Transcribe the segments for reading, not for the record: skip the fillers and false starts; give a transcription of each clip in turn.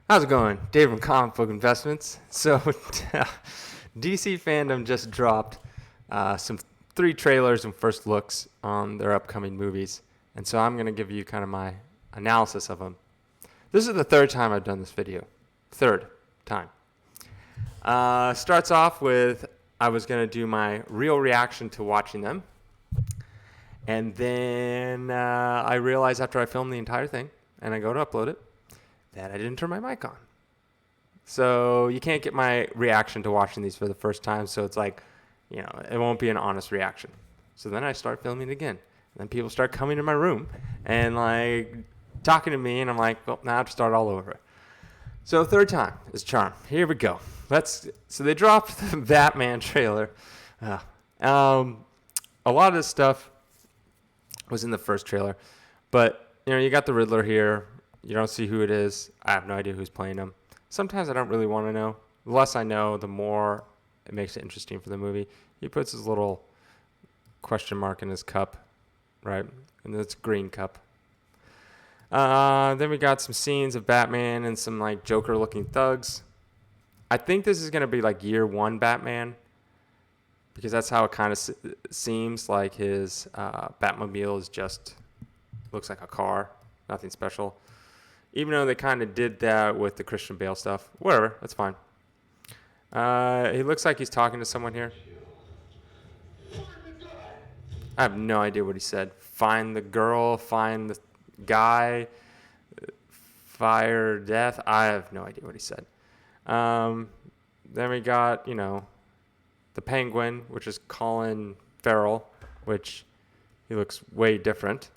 How's it going? Dave from Comic Book Investments. So, DC Fandom just dropped some 3 trailers and first looks on their upcoming movies. And so I'm going to give you kind of my analysis of them. This is the third time I've done this video. Third time. Starts off with I was going to do my real reaction to watching them. And then I realized after I filmed the entire thing and I go to upload it, that I didn't turn my mic on. So you can't get my reaction to watching these for the first time. So it's like, it won't be an honest reaction. So then I start filming it again. And then people start coming to my room and like talking to me. And I'm like, well, now I have to start all over. So third time is charm. Here we go. So they dropped the Batman trailer. A lot of this stuff was in the first trailer. But, you got the Riddler here. You don't see who it is. I have no idea who's playing him. Sometimes I don't really want to know. The less I know, the more it makes it interesting for the movie. He puts his little question mark in his cup, right? And it's a green cup. Then we got some scenes of Batman and some like Joker-looking thugs. I think this is going to be like year one Batman, because that's how it kind of seems. Like his Batmobile is just looks like a car, nothing special. Even though they kind of did that with the Christian Bale stuff. Whatever, that's fine. He looks like he's talking to someone here. I have no idea what he said. Find the girl, find the guy, fire, death. I have no idea what he said. Then we got, the Penguin, which is Colin Farrell, which he looks way different.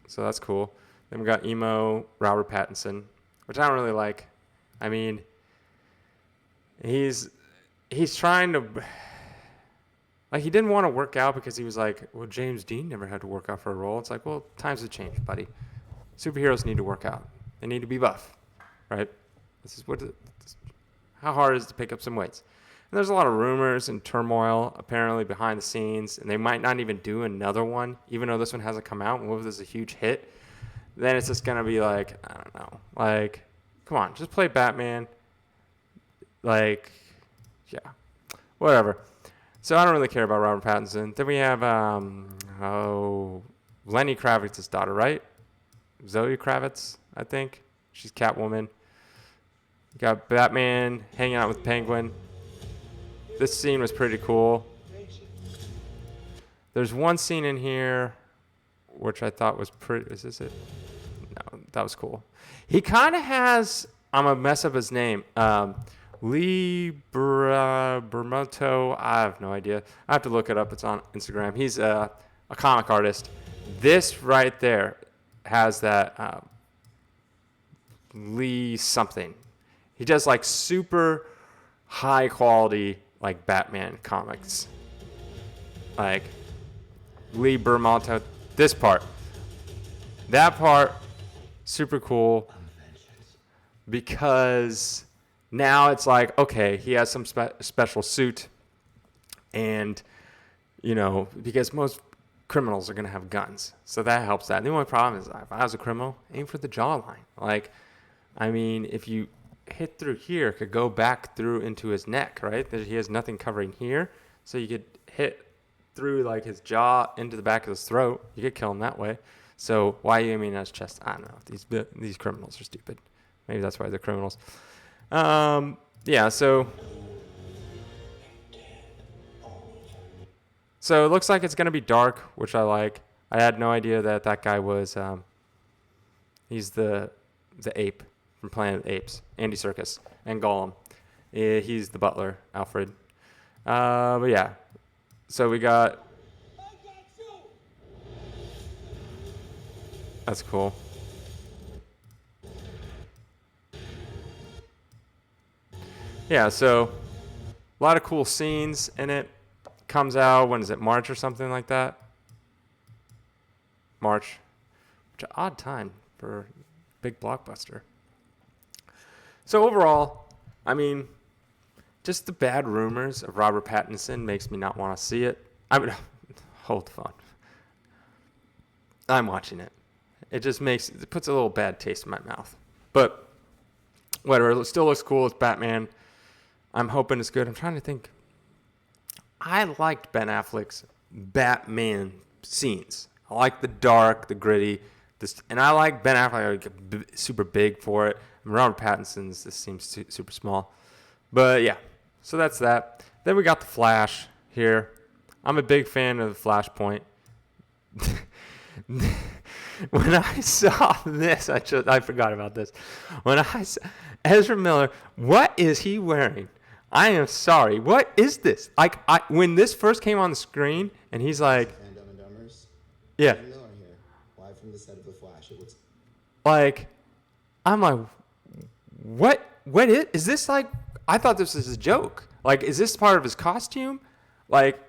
So that's cool. Then we got emo Robert Pattinson, which I don't really like. I mean, he's trying to, like, he didn't want to work out because he was like, well, James Dean never had to work out for a role. It's like, well, times have changed, buddy. Superheroes need to work out. They need to be buff, right? This is how hard it is to pick up some weights. And there's a lot of rumors and turmoil apparently behind the scenes, and they might not even do another one, even though this one hasn't come out. And what if this is a huge hit? Then it's just going to be like, I don't know. Like, come on, just play Batman. Like, yeah, whatever. So I don't really care about Robert Pattinson. Then we have, Lenny Kravitz's daughter, right? Zoe Kravitz, I think. She's Catwoman. You got Batman hanging out with Penguin. This scene was pretty cool. There's one scene in here which I thought was pretty. Is this it? No, that was cool. He kind of has. I'm gonna mess up his name. Lee Bermoto. I have no idea. I have to look it up. It's on Instagram. He's a comic artist. This right there has that Lee something. He does like super high quality like Batman comics. Like Lee Bermoto. This part. That part, super cool. Because now it's like, okay, he has some special suit. And, because most criminals are going to have guns. So that helps that. The only problem is if I was a criminal, aim for the jawline. Like, I mean, if you hit through here, it could go back through into his neck, right? He has nothing covering here. So you could hit through like his jaw into the back of his throat. You could kill him that way. So why are you aiming at his chest? I don't know. These criminals are stupid. Maybe that's why they're criminals. Yeah, so it looks like it's going to be dark, which I like. I had no idea that guy was he's the ape from Planet of the Apes, Andy Serkis, and Gollum. He's the butler, Alfred. But yeah. So we got. That's cool. Yeah, so a lot of cool scenes in it. Comes out, when is it, March or something like that? March. Which is an odd time for a big blockbuster. So overall, I mean, just the bad rumors of Robert Pattinson makes me not want to see it. I mean, hold the phone. I'm watching it. It puts a little bad taste in my mouth. But whatever. It still looks cool. It's Batman. I'm hoping it's good. I'm trying to think. I liked Ben Affleck's Batman scenes. I like the dark, the gritty, and I like Ben Affleck super big for it. And Robert Pattinson's this seems super small, but yeah. So that's that. Then we got the Flash here. I'm a big fan of the Flashpoint. When I saw this, I forgot about this. When I saw Ezra Miller, what is he wearing? I am sorry. What is this? Like, when this first came on the screen, and he's like, FANDOME and Dumbers. Yeah. Ezra Miller here, live from the set of The Flash. It looks like, I'm like, what? What is this like? I thought this was a joke. Like, is this part of his costume? Like,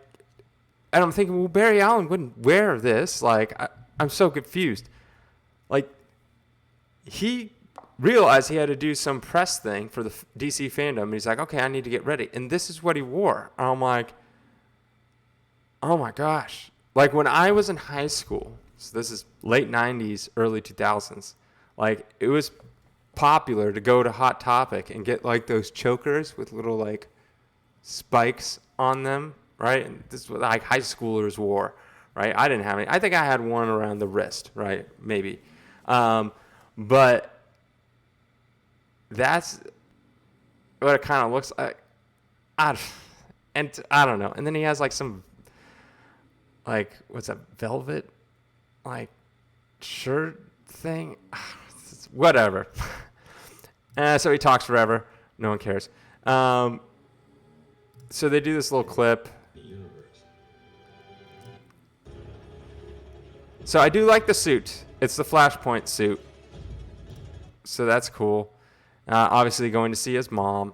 and I'm thinking, well, Barry Allen wouldn't wear this. Like, I'm so confused. Like, he realized he had to do some press thing for the DC fandom. And he's like, okay, I need to get ready. And this is what he wore. And I'm like, oh my gosh. Like, when I was in high school, so this is late 90s, early 2000s, like, it was popular to go to Hot Topic and get, like, those chokers with little, like, spikes on them, right? And this is what, like, high schoolers wore, right? I didn't have any. I think I had one around the wrist, right? Maybe. But that's what it kind of looks like. I don't know. And then he has, like, some, like, what's that, velvet, like, shirt thing? Whatever. So he talks forever. No one cares. So they do this little clip. So I do like the suit. It's the Flashpoint suit. So that's cool. Obviously going to see his mom.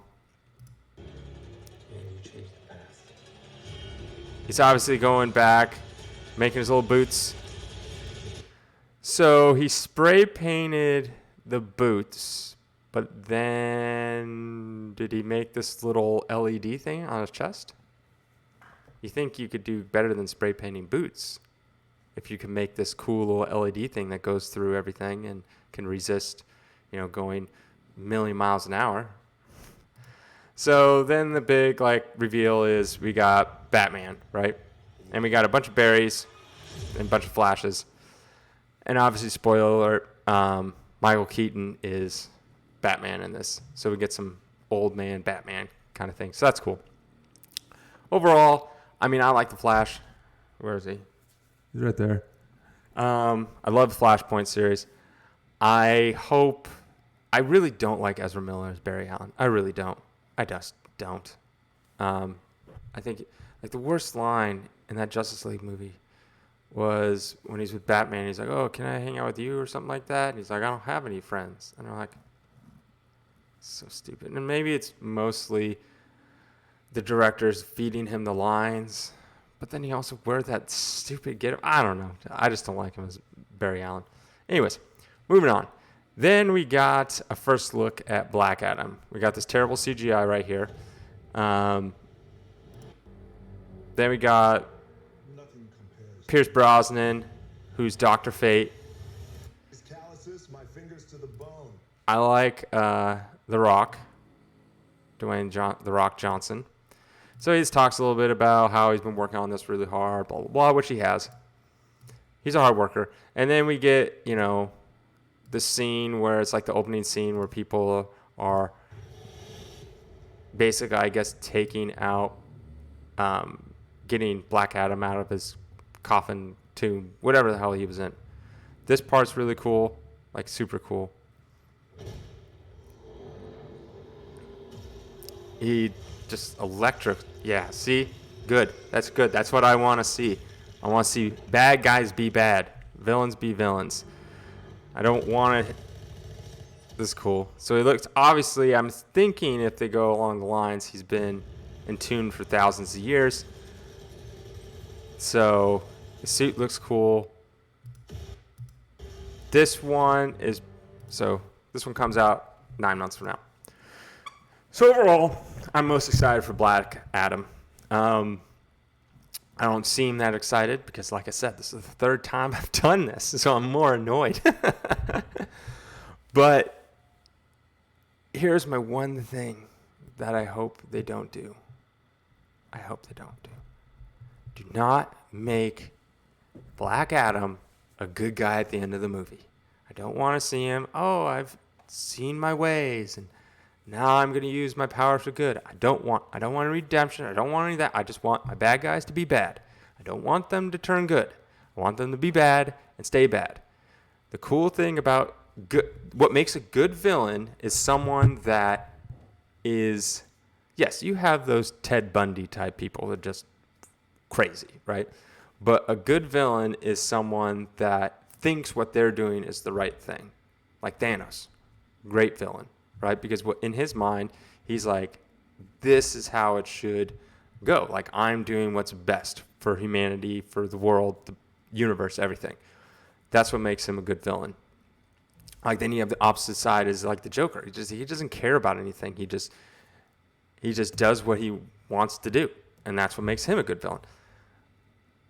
He's obviously going back, making his little boots. So he spray painted the boots, but then did he make this little LED thing on his chest? You think you could do better than spray painting boots if you can make this cool little LED thing that goes through everything and can resist, going a million miles an hour. So then the big, like, reveal is we got Batman, right? And we got a bunch of berries and a bunch of flashes. And obviously, spoiler alert, Michael Keaton is Batman in this. So we get some old man Batman kind of thing. So that's cool. Overall, I mean, I like the Flash. Where is he? He's right there. I love the Flashpoint series. I really don't like Ezra Miller as Barry Allen. I really don't. I just don't. I think, like, the worst line in that Justice League movie was when he's with Batman. He's like, oh, can I hang out with you or something like that? And he's like, I don't have any friends. And I'm like, so stupid. And maybe it's mostly the directors feeding him the lines. But then he also wears that stupid get-up. I don't know. I just don't like him as Barry Allen. Anyways, moving on. Then we got a first look at Black Adam. We got this terrible CGI right here. Then we got Pierce Brosnan, who's Dr. Fate. I like The Rock, The Rock Johnson. So he just talks a little bit about how he's been working on this really hard, blah, blah, blah, which he has. He's a hard worker. And then we get, the scene where it's like the opening scene where people are basically, I guess, taking out, getting Black Adam out of his coffin tomb, whatever the hell he was in. This part's really cool, like super cool. He just electric. Yeah, see? Good. That's good. That's what I want to see. I want to see bad guys be bad, villains be villains. I don't want to. This is cool. So he looks, obviously, I'm thinking if they go along the lines, he's been entombed for thousands of years. So the suit looks cool. This one comes out 9 months from now. So overall, I'm most excited for Black Adam. I don't seem that excited because, like I said, this is the third time I've done this, so I'm more annoyed. But here's my one thing that I hope they don't do. Do not make Black Adam a good guy at the end of the movie. I don't want to see him, oh, I've seen my ways and now I'm going to use my powers for good. I don't want a redemption. I don't want any of that. I just want my bad guys to be bad. I don't want them to turn good. I want them to be bad and stay bad. The cool thing about what makes a good villain is someone that is, yes, you have those Ted Bundy type people that are just crazy, right? But a good villain is someone that thinks what they're doing is the right thing. Like Thanos, great villain, right? Because in his mind, he's like, this is how it should go. Like, I'm doing what's best for humanity, for the world, the universe, everything. That's what makes him a good villain. Like, then you have the opposite side is like the Joker. He doesn't care about anything. He just does what he wants to do, and that's what makes him a good villain.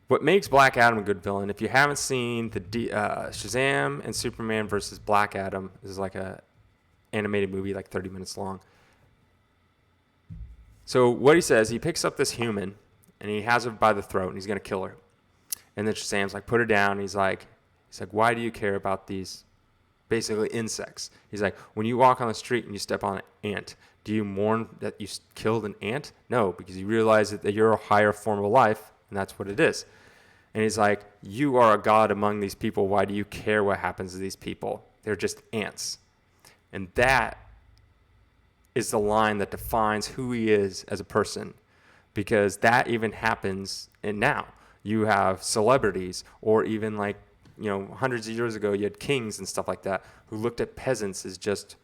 What makes Black Adam a good villain, if you haven't seen the Shazam and Superman versus Black Adam, this is like a animated movie, like 30 minutes long. So what he says, he picks up this human, and he has her by the throat, and he's going to kill her. And then Shazam's like, put her down. He's like, why do you care about these basically insects? He's like, when you walk on the street and you step on an ant, do you mourn that you killed an ant? No, because you realize that you're a higher form of life, and that's what it is. And he's like, you are a god among these people. Why do you care what happens to these people? They're just ants. And that is the line that defines who he is as a person, because that even happens in now. You have celebrities, or even like, hundreds of years ago, you had kings and stuff like that who looked at peasants as just,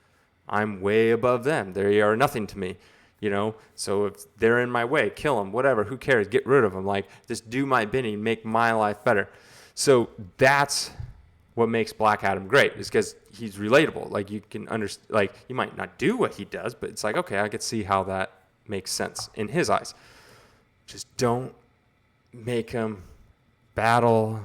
I'm way above them. They are nothing to me, So if they're in my way, kill them, whatever, who cares? Get rid of them. Like, just do my bidding, make my life better. So that's what makes Black Adam great, is because he's relatable. Like, you can understand, like, you might not do what he does, but it's like, okay, I could see how that makes sense in his eyes. Just don't make him battle,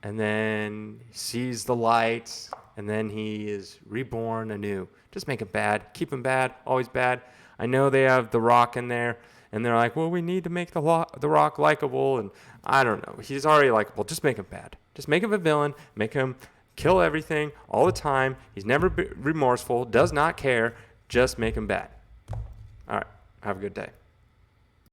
and then he sees the light, and then he is reborn anew. Just make him bad. Keep him bad, always bad. I know they have The Rock in there, and they're like, well, we need to make the Rock likable, and I don't know. He's already likable. Just make him bad. Just make him a villain. Make him kill everything all the time. He's never remorseful, does not care. Just make him bad. All right. Have a good day.